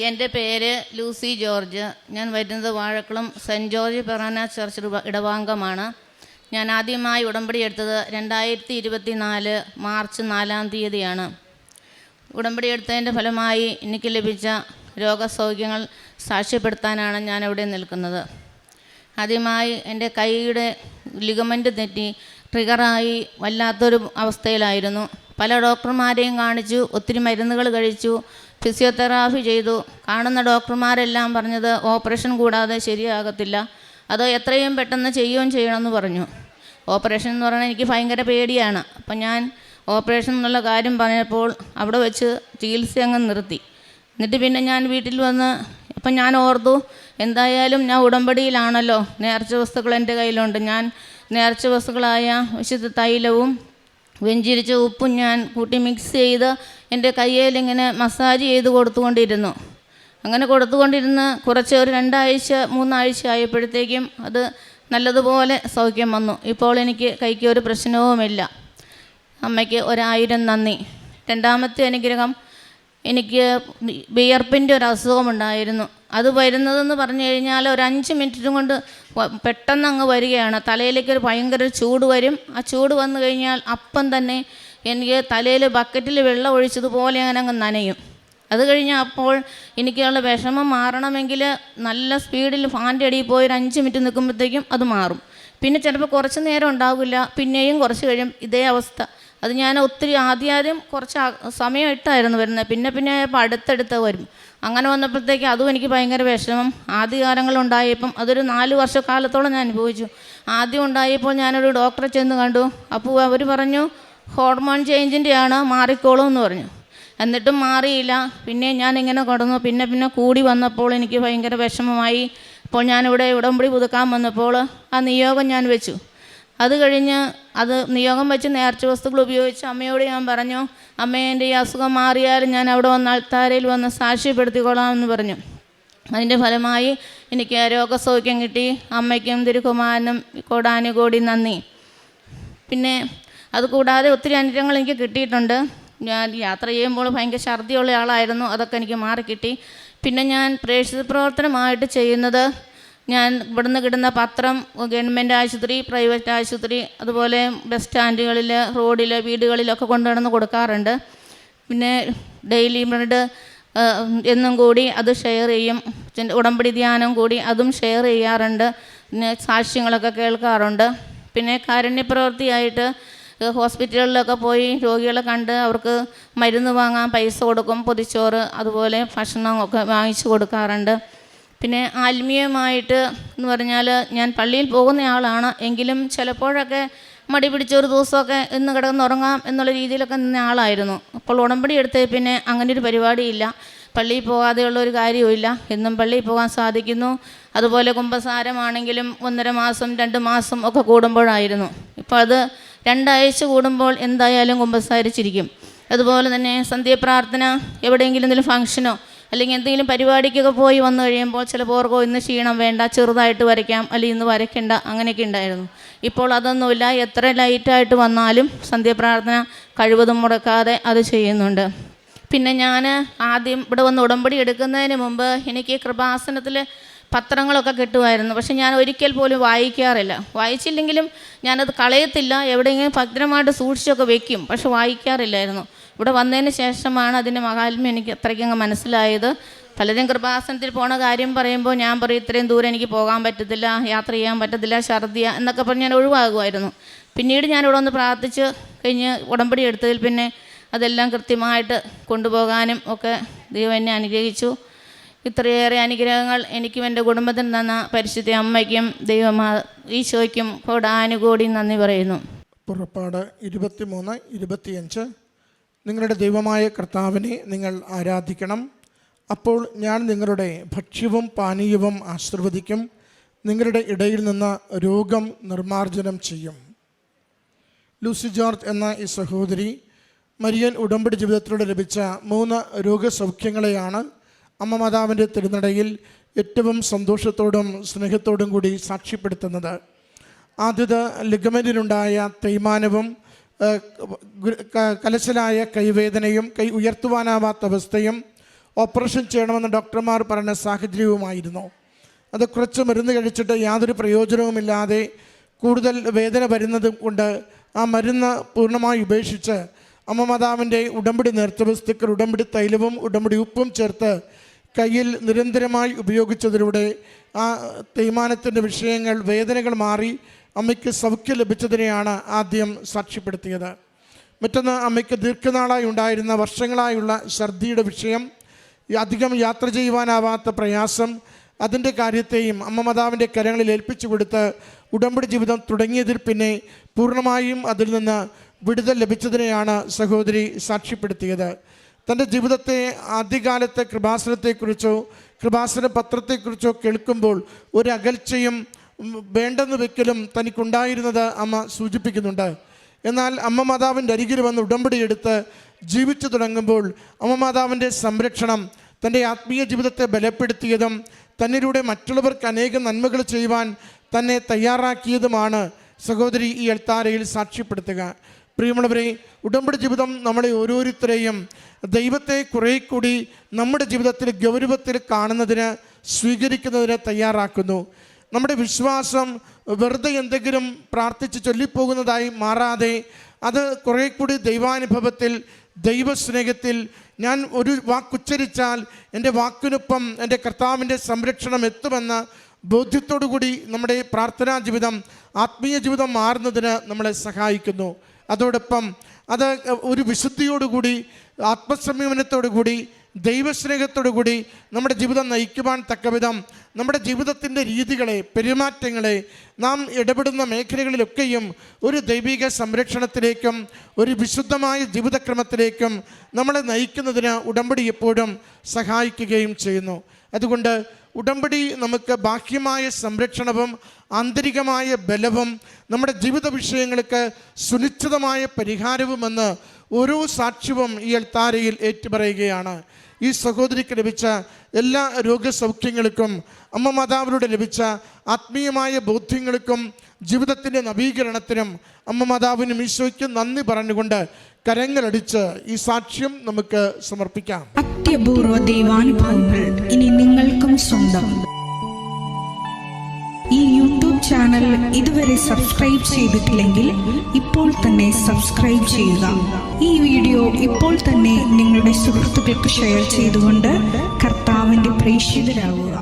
എൻ്റെ പേര് Lucy George. ഞാൻ വരുന്നത് വാഴക്കുളം സെൻറ്റ് ജോർജ് പെറാന ചർച്ച് ഇടവാംഗമാണ്. ഞാൻ ആദ്യമായി ഉടമ്പടി എടുത്തത് 2024 മാർച്ച് 4-ാം തീയതിയാണ്. ഉടമ്പടി എടുത്തതിൻ്റെ ഫലമായി എനിക്ക് ലഭിച്ച രോഗസൗഖ്യങ്ങൾ സാക്ഷ്യപ്പെടുത്താനാണ് ഞാനിവിടെ നിൽക്കുന്നത്. ആദ്യമായി എൻ്റെ കൈയുടെ ലിഗമെൻ്റ് തെറ്റി ട്രിഗറായി വല്ലാത്തൊരു അവസ്ഥയിലായിരുന്നു. പല ഡോക്ടർമാരെയും കാണിച്ചു, ഒത്തിരി മരുന്നുകൾ കഴിച്ചു, ഫിസിയോതെറാപ്പി ചെയ്തു. കാണുന്ന ഡോക്ടർമാരെല്ലാം പറഞ്ഞത് ഓപ്പറേഷൻ കൂടാതെ ശരിയാകത്തില്ല, അത് എത്രയും പെട്ടെന്ന് ചെയ്യുകയും ചെയ്യണമെന്ന് പറഞ്ഞു. ഓപ്പറേഷൻ എന്ന് പറഞ്ഞാൽ എനിക്ക് ഭയങ്കര പേടിയാണ്. അപ്പം ഞാൻ ഓപ്പറേഷൻ എന്നുള്ള കാര്യം പറഞ്ഞപ്പോൾ അവിടെ വെച്ച് ചികിത്സ അങ്ങ് നിർത്തി. എന്നിട്ട് പിന്നെ ഞാൻ വീട്ടിൽ വന്ന് അപ്പം ഞാൻ ഓർത്തു, എന്തായാലും ഞാൻ ഉടമ്പടിയിലാണല്ലോ, നേർച്ച വസ്തുക്കൾ എൻ്റെ കയ്യിലുണ്ട്. ഞാൻ നേർച്ച വസ്തുക്കളായ വിശുദ്ധ തൈലവും വെഞ്ചിരിച്ച ഉപ്പും ഞാൻ കൂട്ടി മിക്സ് ചെയ്ത് എൻ്റെ കയ്യിലിങ്ങനെ മസാജ് ചെയ്ത് കൊടുത്തുകൊണ്ടിരുന്നു. അങ്ങനെ കൊടുത്തുകൊണ്ടിരുന്ന് കുറച്ച് ഒരു 2-3 ആഴ്ച ആയപ്പോഴത്തേക്കും അത് നല്ലതുപോലെ സൗഖ്യം വന്നു. ഇപ്പോൾ എനിക്ക് കൈക്ക് ഒരു പ്രശ്നവുമില്ല. അമ്മയ്ക്ക് 1000 നന്ദി. രണ്ടാമത്തെ അനുഗ്രഹം, എനിക്ക് വിയർപ്പിൻ്റെ ഒരു അസുഖമുണ്ടായിരുന്നു. അത് വരുന്നതെന്ന് പറഞ്ഞു കഴിഞ്ഞാൽ ഒരു 5 മിനിറ്റും കൊണ്ട് പെട്ടെന്ന് അങ്ങ് വരികയാണ്. തലയിലേക്ക് ഒരു ഭയങ്കര ചൂട് വരും. ആ ചൂട് വന്നു കഴിഞ്ഞാൽ അപ്പം തന്നെ എനിക്ക് തലയിൽ ബക്കറ്റിൽ വെള്ളം ഒഴിച്ചതുപോലെ അങ്ങനെ അങ്ങ് നനയും. അത് കഴിഞ്ഞ് അപ്പോൾ എനിക്കുള്ള വിഷമം മാറണമെങ്കിൽ നല്ല സ്പീഡിൽ ഫാൻ്റെ അടിയിൽ പോയി ഒരു 5 മിനിറ്റ് നിൽക്കുമ്പോഴത്തേക്കും അത് മാറും. പിന്നെ ചിലപ്പോൾ കുറച്ച് നേരം ഉണ്ടാവില്ല, പിന്നെയും കുറച്ച് കഴിയും ഇതേ അവസ്ഥ. അത് ഞാൻ ഒത്തിരി ആദ്യം കുറച്ച് സമയം ഇട്ടായിരുന്നു വരുന്നത്, പിന്നെ ഇപ്പോൾ അടുത്തടുത്ത് വരും. അങ്ങനെ വന്നപ്പോഴത്തേക്ക് അതും എനിക്ക് ഭയങ്കര വിഷമം. ആദ്യകാലങ്ങളുണ്ടായപ്പം അതൊരു 4 വർഷക്കാലത്തോളം ഞാൻ അനുഭവിച്ചു. ആദ്യം ഉണ്ടായപ്പോൾ ഞാനൊരു ഡോക്ടറെ ചെന്ന് കണ്ടു. അപ്പോൾ അവർ പറഞ്ഞു ഹോർമോൺ ചേഞ്ചിൻ്റെയാണ്, മാറിക്കോളും എന്ന് പറഞ്ഞു. എന്നിട്ടും മാറിയില്ല. പിന്നെ ഞാനിങ്ങനെ കടന്നു. പിന്നെ കൂടി വന്നപ്പോൾ എനിക്ക് ഭയങ്കര വിഷമമായി. അപ്പോൾ ഞാനിവിടെ ഉടമ്പടി പുതുക്കാൻ വന്നപ്പോൾ ആ നിയോഗം ഞാൻ വെച്ചു. അത് കഴിഞ്ഞ് അത് നിയോഗം വെച്ച് നേർച്ച വസ്തുക്കൾ ഉപയോഗിച്ച് അമ്മയോട് ഞാൻ പറഞ്ഞു, അമ്മേ എൻ്റെ ഈ അസുഖം മാറിയാലും ഞാൻ അവിടെ വന്ന് അൾത്താരയിൽ വന്ന് സാക്ഷ്യപ്പെടുത്തിക്കൊള്ളാം എന്ന് പറഞ്ഞു. അതിൻ്റെ ഫലമായി എനിക്ക് രോഗസൗഖ്യം കിട്ടി. അമ്മയ്ക്കും തിരുക്കുമാരനും കോടാനുകോടി നന്ദി. പിന്നെ അതുകൂടാതെ ഒത്തിരി അനുഗ്രഹങ്ങൾ എനിക്ക് കിട്ടിയിട്ടുണ്ട്. ഞാൻ യാത്ര ചെയ്യുമ്പോൾ ഭയങ്കര ഛർദിയുള്ള ആളായിരുന്നു, അതൊക്കെ എനിക്ക് മാറിക്കിട്ടി. പിന്നെ ഞാൻ പ്രേക്ഷിത പ്രവർത്തനമായിട്ട് ചെയ്യുന്നത്, ഞാൻ ഇവിടുന്ന് കിട്ടുന്ന പത്രം ഗവൺമെൻറ് ആശുപത്രി, പ്രൈവറ്റ് ആശുപത്രി, അതുപോലെ ബസ് സ്റ്റാൻഡുകളിൽ, റോഡിൽ, വീടുകളിലൊക്കെ കൊണ്ടുനടന്ന് കൊടുക്കാറുണ്ട്. പിന്നെ ഡെയിലി ബ്രെഡ് എന്നും കൂടി അത് ഷെയർ ചെയ്യും. ഉടമ്പടി ധ്യാനം കൂടി അതും ഷെയർ ചെയ്യാറുണ്ട്. പിന്നെ സാക്ഷ്യങ്ങളൊക്കെ കേൾക്കാറുണ്ട്. പിന്നെ കാരുണ്യപ്രവൃത്തിയായിട്ട് ഹോസ്പിറ്റലുകളിലൊക്കെ പോയി രോഗികളെ കണ്ട് അവർക്ക് മരുന്ന് വാങ്ങാൻ പൈസ കൊടുക്കും, പൊതിച്ചോറ് അതുപോലെ ഭക്ഷണമൊക്കെ വാങ്ങിച്ചു കൊടുക്കാറുണ്ട്. പിന്നെ ആത്മീയമായിട്ട് എന്ന് പറഞ്ഞാൽ ഞാൻ പള്ളിയിൽ പോകുന്ന ആളാണ്, എങ്കിലും ചിലപ്പോഴൊക്കെ മടി പിടിച്ചൊരു ദിവസമൊക്കെ ഇന്ന് കിടന്നുറങ്ങാം എന്നുള്ള രീതിയിലൊക്കെ നിന്ന ആളായിരുന്നു. അപ്പോൾ ഉടമ്പടി എടുത്ത് പിന്നെ അങ്ങനെ ഒരു പരിപാടിയില്ല, പള്ളിയിൽ പോകാതെയുള്ളൊരു കാര്യവുമില്ല, എന്നും പള്ളിയിൽ പോകാൻ സാധിക്കുന്നു. അതുപോലെ കുമ്പസാരമാണെങ്കിലും 1.5 മാസം 2 മാസം ഒക്കെ കൂടുമ്പോഴായിരുന്നു. ഇപ്പോൾ അത് 2 ആഴ്ച കൂടുമ്പോൾ എന്തായാലും കുമ്പസാരിച്ചിരിക്കും. അതുപോലെ തന്നെ സന്ധ്യാപ്രാർത്ഥന, എവിടെയെങ്കിലും എന്തെങ്കിലും ഫംഗ്ഷനോ അല്ലെങ്കിൽ എന്തെങ്കിലും പരിപാടിക്കൊക്കെ പോയി വന്നു കഴിയുമ്പോൾ ചിലപ്പോൾ ഓർക്കോ ഇന്ന് ക്ഷീണം വേണ്ട, ചെറുതായിട്ട് വരയ്ക്കാം, അല്ലെങ്കിൽ ഇന്ന് വരയ്ക്കണ്ട, അങ്ങനെയൊക്കെ ഉണ്ടായിരുന്നു. ഇപ്പോൾ അതൊന്നുമില്ല. എത്ര ലൈറ്റായിട്ട് വന്നാലും സന്ധ്യാപ്രാർത്ഥന കഴിവതും മുടക്കാതെ അത് ചെയ്യുന്നുണ്ട്. പിന്നെ ഞാൻ ആദ്യം ഇവിടെ വന്ന് ഉടമ്പടി എടുക്കുന്നതിന് മുമ്പ് എനിക്ക് കൃപാസനത്തിൽ പത്രങ്ങളൊക്കെ കിട്ടുമായിരുന്നു. പക്ഷെ ഞാൻ ഒരിക്കൽ പോലും വായിക്കാറില്ല. വായിച്ചില്ലെങ്കിലും ഞാനത് കളയത്തില്ല, എവിടെയെങ്കിലും ഭദ്രമായിട്ട് സൂക്ഷിച്ചൊക്കെ വെക്കും, പക്ഷെ വായിക്കാറില്ലായിരുന്നു. ഇവിടെ വന്നതിന് ശേഷമാണ് അതിൻ്റെ മഹാത്മ്യം എനിക്ക് അത്രയ്ക്കങ്ങ് മനസ്സിലായത്. പലരും കൃപാസനത്തിൽ പോണ കാര്യം പറയുമ്പോൾ ഞാൻ പറയും ഇത്രയും ദൂരം എനിക്ക് പോകാൻ പറ്റത്തില്ല, യാത്ര ചെയ്യാൻ പറ്റത്തില്ല, ഛർദിയ എന്നൊക്കെ പറഞ്ഞ് ഞാൻ ഒഴിവാകുമായിരുന്നു. പിന്നീട് ഞാനിവിടെ വന്ന് പ്രാർത്ഥിച്ച് കഴിഞ്ഞ് ഉടമ്പടി എടുത്തതിൽ പിന്നെ അതെല്ലാം കൃത്യമായിട്ട് കൊണ്ടുപോകാനും ഒക്കെ ദൈവം എന്നെ അനുഗ്രഹിച്ചു. ഇത്രയേറെ അനുഗ്രഹങ്ങൾ എനിക്കും എൻ്റെ കുടുംബത്തിന് തന്ന പരിശുദ്ധ അമ്മയ്ക്കും ഈശോയ്ക്കും കോടാനുകോടി നന്ദി പറയുന്നു. പുറപ്പാട് 23-25 നിങ്ങളുടെ ദൈവമായ കർത്താവിനെ നിങ്ങൾ ആരാധിക്കണം. അപ്പോൾ ഞാൻ നിങ്ങളുടെ ഭക്ഷ്യവും പാനീയവും ആശീർവദിക്കും. നിങ്ങളുടെ ഇടയിൽ നിന്ന് രോഗം നിർമ്മാർജ്ജനം ചെയ്യും. ലൂസി ജോർജ് എന്ന ഈ സഹോദരി മരിയൻ ഉടമ്പടി ജീവിതത്തിലൂടെ ലഭിച്ച 3 രോഗസൗഖ്യങ്ങളെയാണ് അമ്മ മാതാവിൻ്റെ തിരുനടയിൽ ഏറ്റവും സന്തോഷത്തോടും സ്നേഹത്തോടും കൂടി സാക്ഷ്യപ്പെടുത്തുന്നത്. ആദ്യത്തെ ലിഗമെൻറ്റിനുണ്ടായ തേയ്മാനവും കലശലായ കൈവേദനയും കൈ ഉയർത്തുവാനാവാത്ത അവസ്ഥയും ഓപ്പറേഷൻ ചെയ്യണമെന്ന് ഡോക്ടർമാർ പറഞ്ഞ സാഹചര്യവുമായിരുന്നു. അത് കുറച്ച് മരുന്ന് കഴിച്ചിട്ട് യാതൊരു പ്രയോജനവുമില്ലാതെ കൂടുതൽ വേദന വരുന്നത് കൊണ്ട് ആ മരുന്ന് പൂർണ്ണമായി ഉപേക്ഷിച്ച് അമ്മ മാതാവിൻ്റെ ഉടമ്പടി നേർച്ചവസ്തുക്കൾ, ഉടമ്പടി തൈലവും ഉടമ്പടി ഉപ്പും ചേർത്ത് കയ്യിൽ നിരന്തരമായി ഉപയോഗിച്ചതിലൂടെ ആ തേയ്മാനത്തിൻ്റെ വിഷയങ്ങൾ, വേദനകൾ മാറി അമ്മയ്ക്ക് സൗഖ്യം ലഭിച്ചതിനെയാണ് ആദ്യം സാക്ഷ്യപ്പെടുത്തിയത്. മറ്റൊന്ന്, അമ്മയ്ക്ക് ദീർഘനാളായി ഉണ്ടായിരുന്ന വർഷങ്ങളായുള്ള ഛർദിയുടെ വിഷയം, അധികം യാത്ര ചെയ്യുവാനാവാത്ത പ്രയാസം, അതിൻ്റെ കാര്യത്തെയും അമ്മ മാതാവിൻ്റെ കരങ്ങളിൽ ഏൽപ്പിച്ചു കൊടുത്ത് ഉടമ്പടി ജീവിതം തുടങ്ങിയതിൽ പിന്നെ പൂർണ്ണമായും അതിൽ നിന്ന് വിടുതൽ ലഭിച്ചതിനെയാണ് സഹോദരി സാക്ഷ്യപ്പെടുത്തിയത്. തൻ്റെ ജീവിതത്തെ ആദ്യകാലത്തെ കൃപാസനത്തെക്കുറിച്ചോ കൃപാസന പത്രത്തെക്കുറിച്ചോ കേൾക്കുമ്പോൾ ഒരു അകൽച്ചയും വേണ്ടെന്ന് വെക്കലും തനിക്കുണ്ടായിരുന്നത് അമ്മ സൂചിപ്പിക്കുന്നുണ്ട്. എന്നാൽ അമ്മ മാതാവിൻ്റെ അരികിൽ വന്ന് ഉടമ്പടി എടുത്ത് ജീവിച്ചു തുടങ്ങുമ്പോൾ അമ്മ മാതാവിൻ്റെ സംരക്ഷണം തൻ്റെ ആത്മീയ ജീവിതത്തെ ബലപ്പെടുത്തിയതും തന്നിലൂടെ മറ്റുള്ളവർക്ക് അനേകം നന്മകൾ ചെയ്യുവാൻ തന്നെ തയ്യാറാക്കിയതുമാണ് സഹോദരി ഈ അൾത്താരയിൽ സാക്ഷ്യപ്പെടുത്തുക. പ്രിയമുള്ളവരെ, ഉടമ്പടി ജീവിതം നമ്മളെ ഓരോരുത്തരെയും ദൈവത്തെ കുറേ കൂടി നമ്മുടെ ജീവിതത്തിൽ ഗൗരവത്തിൽ കാണുന്നതിന്, സ്വീകരിക്കുന്നതിന് തയ്യാറാക്കുന്നു. നമ്മുടെ വിശ്വാസം വെറുതെ എന്തെങ്കിലും പ്രാർത്ഥിച്ച് ചൊല്ലിപ്പോകുന്നതായി മാറാതെ അത് കുറേ കൂടി ദൈവാനുഭവത്തിൽ, ദൈവസ്നേഹത്തിൽ, ഞാൻ ഒരു വാക്കുച്ചരിച്ചാൽ എൻ്റെ വാക്കിനൊപ്പം എൻ്റെ കർത്താവിൻ്റെ സംരക്ഷണം എത്തുമെന്ന ബോധ്യത്തോടു കൂടി നമ്മുടെ പ്രാർത്ഥനാ ജീവിതം, ആത്മീയ ജീവിതം മാറുന്നതിന് നമ്മളെ സഹായിക്കുന്നു. അതോടൊപ്പം അത് ഒരു വിശുദ്ധിയോടുകൂടി, ആത്മസംയമനത്തോടു കൂടി, ദൈവസ്നേഹത്തോടു കൂടി നമ്മുടെ ജീവിതം നയിക്കുവാൻ തക്കവിധം നമ്മുടെ ജീവിതത്തിൻ്റെ രീതികളെ, പെരുമാറ്റങ്ങളെ, നാം ഇടപെടുന്ന മേഖലകളിലൊക്കെയും ഒരു ദൈവിക സംരക്ഷണത്തിലേക്കും ഒരു വിശുദ്ധമായ ജീവിതക്രമത്തിലേക്കും നമ്മളെ നയിക്കുന്നതിന് ഉടമ്പടി എപ്പോഴും സഹായിക്കുകയും ചെയ്യുന്നു. അതുകൊണ്ട് ഉടമ്പടി നമുക്ക് ബാഹ്യമായ സംരക്ഷണവും ആന്തരികമായ ബലവും നമ്മുടെ ജീവിത വിഷയങ്ങൾക്ക് സുനിശ്ചിതമായ പരിഹാരവുമെന്ന് ഓരോ സാക്ഷ്യവും ഈ അൾത്താരയിൽ ഏറ്റുപറയുകയാണ്. ഈ സഹോദരിക്ക് ലഭിച്ച എല്ലാ രോഗസൗഖ്യങ്ങൾക്കും, അമ്മ മാതാവിലൂടെ ലഭിച്ച ആത്മീയമായ ബോധ്യങ്ങൾക്കും ജീവിതത്തിൻ്റെ നവീകരണത്തിനും അമ്മ മാതാവിനും ഈശോയ്ക്കും നന്ദി പറഞ്ഞുകൊണ്ട് കരങ്ങളടിച്ച് ഈ സാക്ഷ്യം നമുക്ക് സമർപ്പിക്കാം. അത്യപൂർവ ദൈവാനുഭവങ്ങൾ ഇനി നിങ്ങൾക്കും സ്വന്തം. ഈ യൂട്യൂബ് ചാനൽ ഇതുവരെ സബ്സ്ക്രൈബ് ചെയ്തിട്ടില്ലെങ്കിൽ ഇപ്പോൾ തന്നെ സബ്സ്ക്രൈബ് ചെയ്യുക. ഈ വീഡിയോ ഇപ്പോൾ തന്നെ നിങ്ങളുടെ സുഹൃത്തുക്കൾക്ക് ഷെയർ ചെയ്തുകൊണ്ട് കർത്താവിൻ്റെ പ്രേക്ഷിതരാകുക.